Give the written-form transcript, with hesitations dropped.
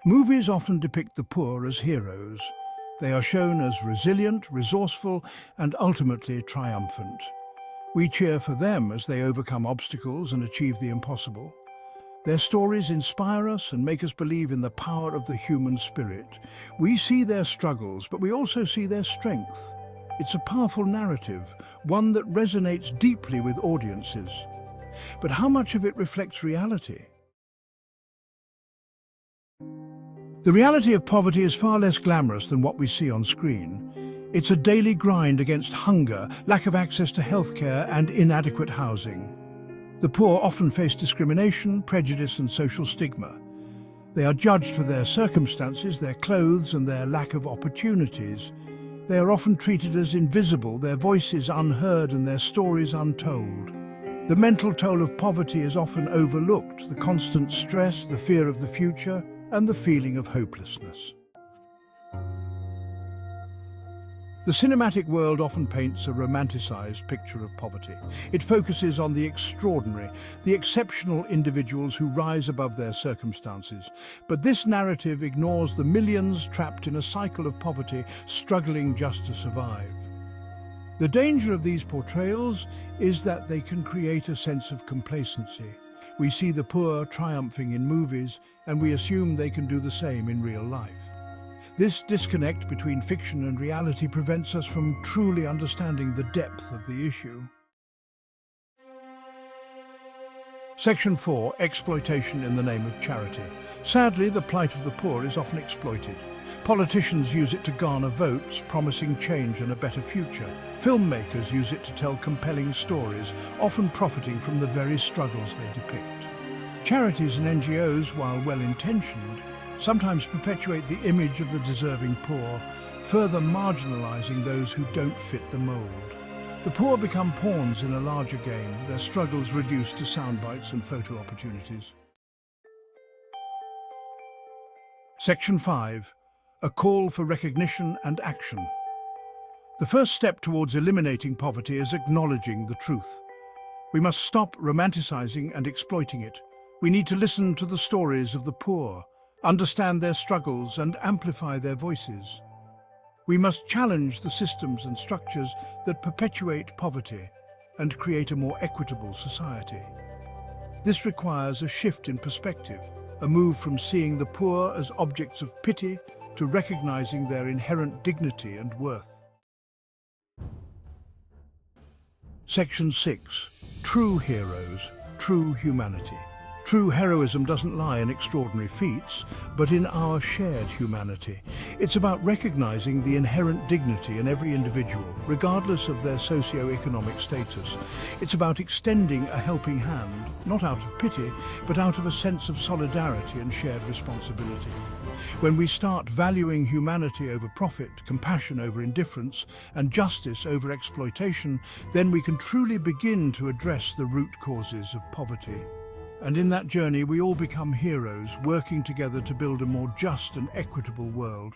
Movies often depict the poor as heroes. They are shown as resilient, resourceful, and ultimately triumphant. We cheer for them as they overcome obstacles and achieve the impossible. Their stories inspire us and make us believe in the power of the human spirit. We see their struggles, but we also see their strength. It's a powerful narrative, one that resonates deeply with audiences. But how much of it reflects reality? The reality of poverty is far less glamorous than what we see on screen. It's a daily grind against hunger, lack of access to healthcare, and inadequate housing. The poor often face discrimination, prejudice, and social stigma. They are judged for their circumstances, their clothes, and their lack of opportunities. They are often treated as invisible, their voices unheard, and their stories untold. The mental toll of poverty is often overlooked, the constant stress, the fear of the future, and the feeling of hopelessness. The cinematic world often paints a romanticized picture of poverty. It focuses on the extraordinary, the exceptional individuals who rise above their circumstances. But this narrative ignores the millions trapped in a cycle of poverty, struggling just to survive. The danger of these portrayals is that they can create a sense of complacency. We see the poor triumphing in movies, and we assume they can do the same in real life. This disconnect between fiction and reality prevents us from truly understanding the depth of the issue. Section 4. Exploitation in the name of charity. Sadly, the plight of the poor is often exploited. Politicians use it to garner votes, promising change and a better future. Filmmakers use it to tell compelling stories, often profiting from the very struggles they depict. Charities and NGOs, while well-intentioned, sometimes perpetuate the image of the deserving poor, further marginalizing those who don't fit the mold. The poor become pawns in a larger game, their struggles reduced to sound bites and photo opportunities. Section 5. A call for recognition and action. The first step towards eliminating poverty is acknowledging the truth. We must stop romanticizing and exploiting it. We need to listen to the stories of the poor, understand their struggles, and amplify their voices. We must challenge the systems and structures that perpetuate poverty and create a more equitable society. This requires a shift in perspective, a move from seeing the poor as objects of pity to recognizing their inherent dignity and worth. Section 6. True heroes, true humanity. True heroism doesn't lie in extraordinary feats, but in our shared humanity. It's about recognizing the inherent dignity in every individual, regardless of their socio-economic status. It's about extending a helping hand, not out of pity, but out of a sense of solidarity and shared responsibility. When we start valuing humanity over profit, compassion over indifference, and justice over exploitation, then we can truly begin to address the root causes of poverty. And in that journey, we all become heroes, working together to build a more just and equitable world.